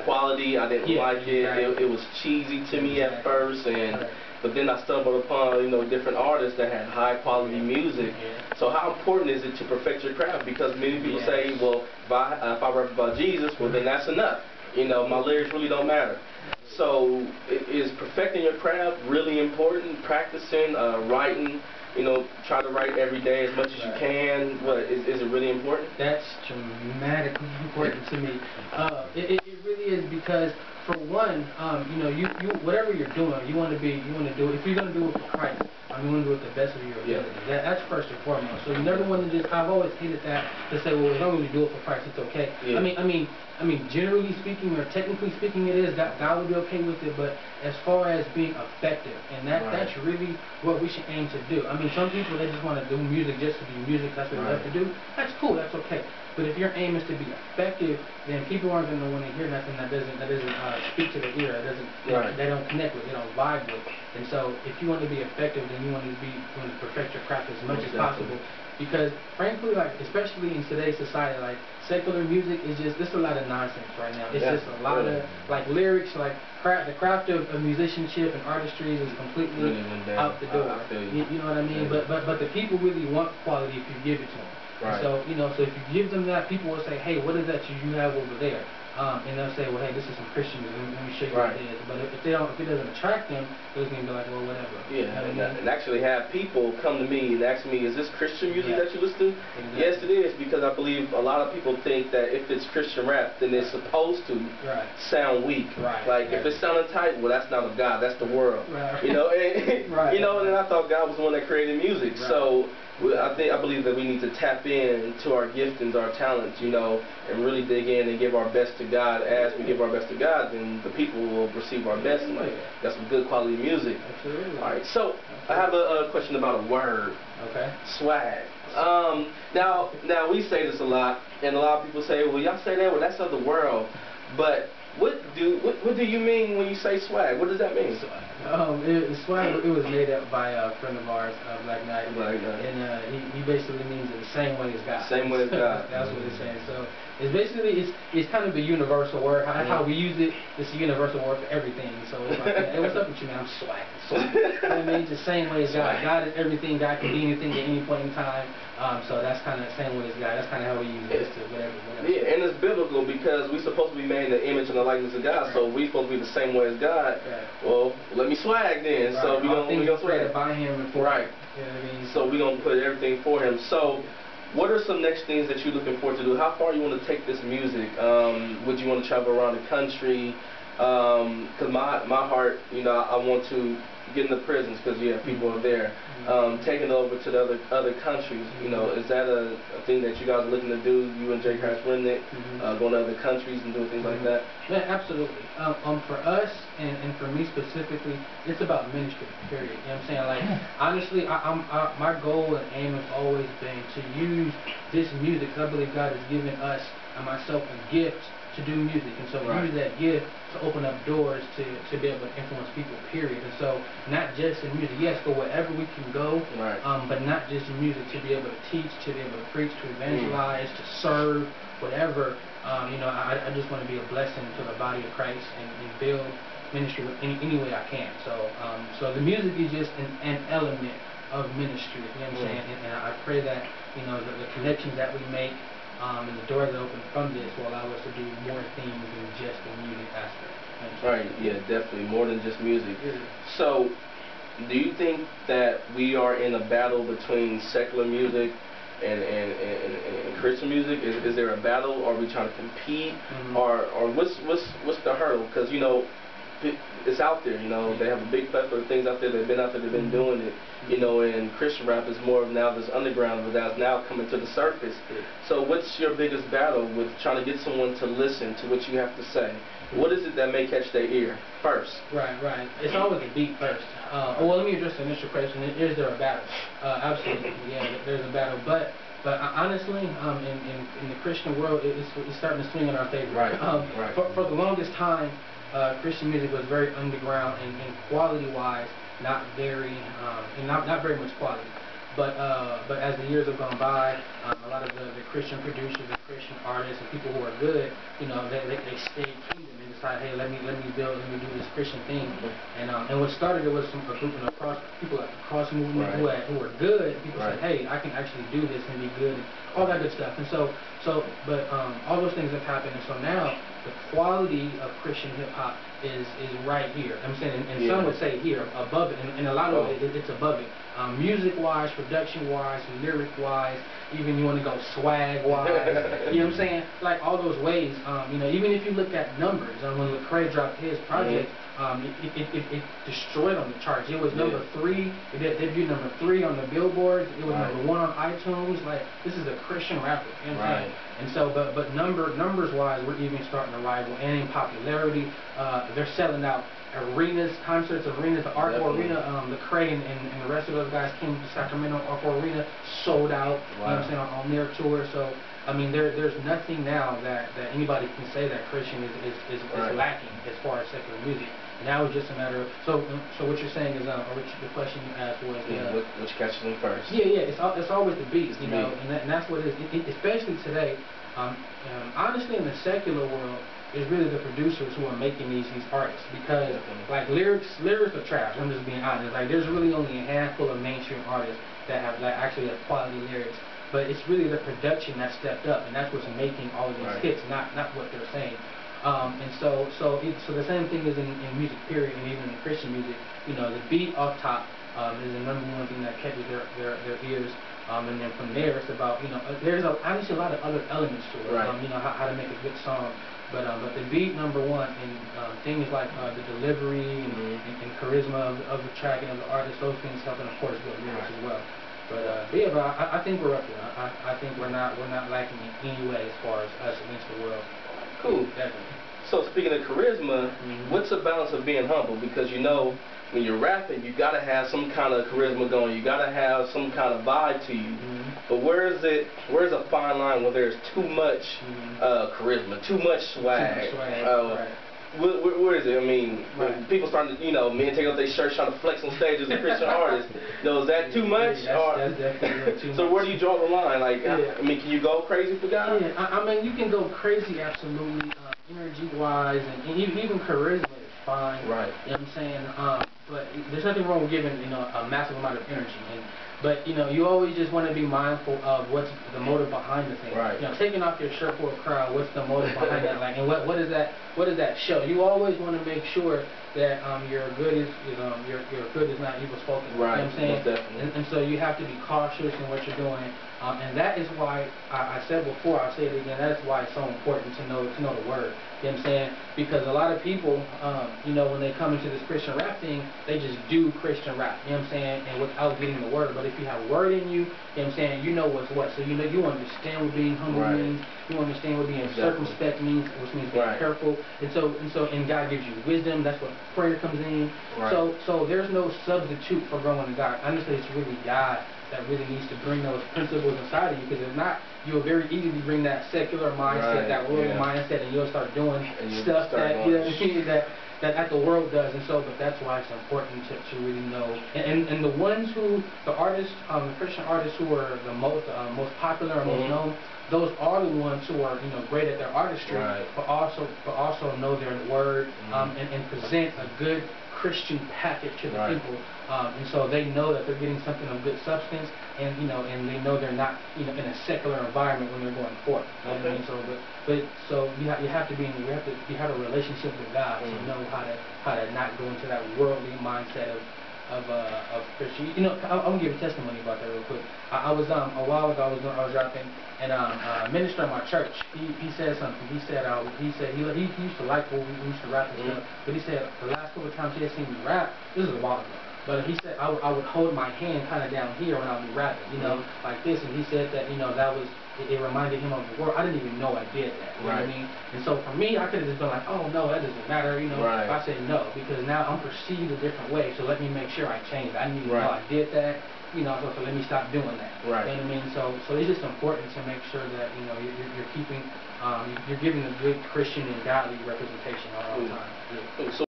quality. I didn't like it. It was cheesy to me at first, but then I stumbled upon, you know, different artists that had high quality music. So how important is it to perfect your craft? Because many people say, well, if I rap about Jesus, well, then that's enough. You know, my lyrics really don't matter. So is perfecting your craft really important? Practicing, writing, you know, try to write every day as much as you can. What is it really important? That's dramatically important to me. It really is, because for one, you know, you whatever you're doing, you want to do it. If you're gonna do it for Christ, you want to do it the best of your ability. That's first and foremost. So you never want to just. I've always hated that, to say, well, as long as you do it for Christ, it's okay. I mean, generally speaking, or technically speaking, it is. God would be okay with it. But as far as being effective, and that's really what we should aim to do. I mean, some people, they just want to do music just to do music. That's what they love to do. That's cool. That's okay. But if your aim is to be effective, then people aren't going to want to hear nothing that doesn't speak to the ear. That doesn't they don't connect with. They don't vibe with. And so, if you want to be effective, then you want to perfect your craft as much as possible. Because frankly, like, especially in today's society, like, secular music is just, there's a lot of nonsense right now. It's just a lot of, like, lyrics, like, the craft of musicianship and artistry is completely out the door. You know what I mean? But the people really want quality if you give it to them. And so, you know, so if you give them that, people will say, hey, what is that you have over there? And they'll say, well, hey, this is some Christian music. Let me show you what it is. But if it doesn't attract them, they're just gonna be like, well, whatever. And actually have people come to me and ask me, is this Christian music that you listen to? Yes, it is, because I believe a lot of people think that if it's Christian rap, then it's supposed to sound weak. Like if it's sounding tight, well, that's not of God, that's the world. You know, you know. And then I thought God was the one that created music. So I believe that we need to tap into our giftings, our talents, you know, and really dig in and give our best to God. As we give our best to God, then the people will receive our best. And, like, that's some good quality music. Absolutely. All right. So I have a question about a word. Swag. Now we say this a lot, and a lot of people say, well, y'all say that, well, that's of the world. But what do you mean when you say swag? What does that mean? Swag, it was made up by a friend of ours, Black Knight, and he basically means it the same way as God. Same way as God. That's what it's saying. So it's basically it's kind of a universal word. How we use it, it's a universal word for everything. So it's like, hey, what's up with you, man? I'm swag. You know what I mean? It's the same way as God. God is everything. God can be anything at any point in time. So that's kind of the same way as God. That's kind of how we use it. Whatever. Yeah, and it's biblical, because we're supposed to be made in the image and the likeness of God. So we're supposed to be the same way as God. Well, let me swag then. So we gonna swag by Him and for Him. You know what I mean? So we're gonna put everything for Him. So what are some next things that you're looking forward to do? How far you want to take this music? Would you want to travel around the country? Because my heart, you know, I want to get in the prisons, because people are there. Taking it over to the other countries, you know, is that a thing that you guys are looking to do? You and Jay Crash Remnant, going to other countries and doing things like that? Yeah, absolutely. For us and for me specifically, it's about ministry. Period. You know what I'm saying? Like, honestly, my goal and aim has always been to use this music, because I believe God has given us and myself a gift to do music, and so use that gift to open up doors to be able to influence people, period. And so not just in music, yes, go wherever we can go, but not just in music, to be able to teach, to be able to preach, to evangelize, to serve, whatever. You know, I just want to be a blessing to the body of Christ and build ministry with any way I can. So so the music is just an element of ministry, you know what I'm saying? And I pray that, you know, the connections that we make, and the doors that open from this will allow us to do more things than just the music aspect. Right, yeah, definitely, more than just music. So, do you think that we are in a battle between secular music and Christian music? Is there a battle? Are we trying to compete? Or what's the hurdle? Because, you know, it's out there, you know, they have a big plethora of things out there. They've been out there, they've been doing it, you know, and Christian rap is more of now this underground, but that's now coming to the surface. So what's your biggest battle with trying to get someone to listen to what you have to say? What is it that may catch their ear first? Right. It's always the beat first. Well, let me address the initial question. Is there a battle? Absolutely, yeah, there's a battle, but honestly, in the Christian world, it's starting to swing in our favor. For the longest time, Christian music was very underground and quality-wise, not very much quality. But as the years have gone by, a lot of the Christian producers, the Christian artists, and people who are good, you know, they stay kingdom and decided, hey, let me do this Christian thing. And what started it was a group of people across the movement who were good. People said, hey, I can actually do this and be good, and all that good stuff. And but all those things have happened, and so now the quality of Christian hip hop is right here. I'm saying, and some would say here, above it. And a lot of it, it's above it. Music-wise, production-wise, lyric-wise, even you want to go swag-wise. You know what I'm saying? Like all those ways. You know, even if you look at numbers, when Lecrae dropped his project, it destroyed on the charts. It was number 3. It debuted number 3 on the billboards. It was number 1 on iTunes. Like, this is a Christian rapper. You know what I'm saying? And so, but numbers-wise, we're even starting to rival. And in popularity, they're selling out arenas, concerts, arenas, the Arco Arena. Lecrae and the rest of those guys came to Sacramento. Arco Arena sold out. You know what I'm saying, on their tour. So, I mean, there's nothing now that anybody can say that Christian is lacking as far as secular music. Now it's just a matter of so what you're saying is, or the question you asked was, which catches them first? Yeah, it's always the beat, you know, and that's what it is. Especially today, honestly, in the secular world, it's really the producers who are making these artists, because like lyrics are trash. I'm just being honest. Like, there's really only a handful of mainstream artists that have actually have quality lyrics. But it's really the production that stepped up, and that's what's making all of these hits, not what they're saying. And so the same thing is in music, period, and even in Christian music. You know, the beat up top is the number one thing that catches their ears. And then from there, it's about, you know, there's obviously a lot of other elements to it. You know, how to make a good song. But the beat, number one, and things like the delivery and charisma of the track and of the artist, those things help, and of course good lyrics as well. But yeah, but I think we're up there. I think we're not lacking in any way as far as us against the world. Cool. Definitely. So speaking of charisma, what's the balance of being humble? Because you know, when you're rapping, you gotta have some kind of charisma going. You gotta have some kind of vibe to you. But where's a fine line where there's too much charisma, too much swag? Where is it? I mean, when people starting to, you know, men taking off their shirts trying to flex on stage as a Christian artist. You know, is that too much? That's definitely too much. So where do you draw the line? Like, I mean, can you go crazy for God? Yeah, I mean, you can go crazy, absolutely, energy-wise, and even charisma is fine. You know what I'm saying? But there's nothing wrong with giving, you know, a massive amount of energy. But, you know, you always just want to be mindful of what's the motive behind the thing. You know, taking off your shirt for a crowd, what's the motive behind that? Like, and what does that show? You always want to make sure that your good is not evil spoken. You know what I'm saying? And so you have to be cautious in what you're doing. And that is why I said before, I'll say it again, that's why it's so important to know the word. You know what I'm saying? Because a lot of people, you know, when they come into this Christian rap thing, they just do Christian rap, you know what I'm saying, and without getting the word. But if you have word in you, you know what I'm saying, you know what's what. So you know, you understand what being humble means, you understand what being circumspect means, which means being careful. And God gives you wisdom. That's what prayer comes in. So there's no substitute for growing in God. Honestly, it's really God that really needs to bring those principles inside of you, because if not, you'll very easily bring that secular mindset, that worldly mindset, and you'll start doing stuff that, you know, that the world does. And so, but that's why it's important to really know. And the ones who, the artists, the Christian artists who are the most popular or most known, those are the ones who are, you know, great at their artistry, but also know their word, and present a good Christian package to the people, and so they know that they're getting something of good substance, and you know, and they know they're not, you know, in a secular environment when they're going forth. You know what I mean? So you have to have a relationship with God to know how to not go into that worldly mindset of Christian. You know, I'm gonna give a testimony about that real quick. I was a while ago I was rapping, and a minister in my church, he said something. He said he used to like when we used to rap and stuff, but he said the last couple of times he had seen me rap, this is a while ago, but he said I would hold my hand kind of down here when I would be rapping, you know, like this, and he said that, you know, that was, it reminded him of the word. I didn't even know I did that. You know what I mean? And so for me, I could have just been like, oh no, that doesn't matter, you know. But I said no, because now I'm perceived a different way. So let me make sure I change it. I didn't even know I did that. You know, so let me stop doing that. You know what I mean? So it's just important to make sure that, you know, you're keeping, you're giving a good Christian and godly representation all the time.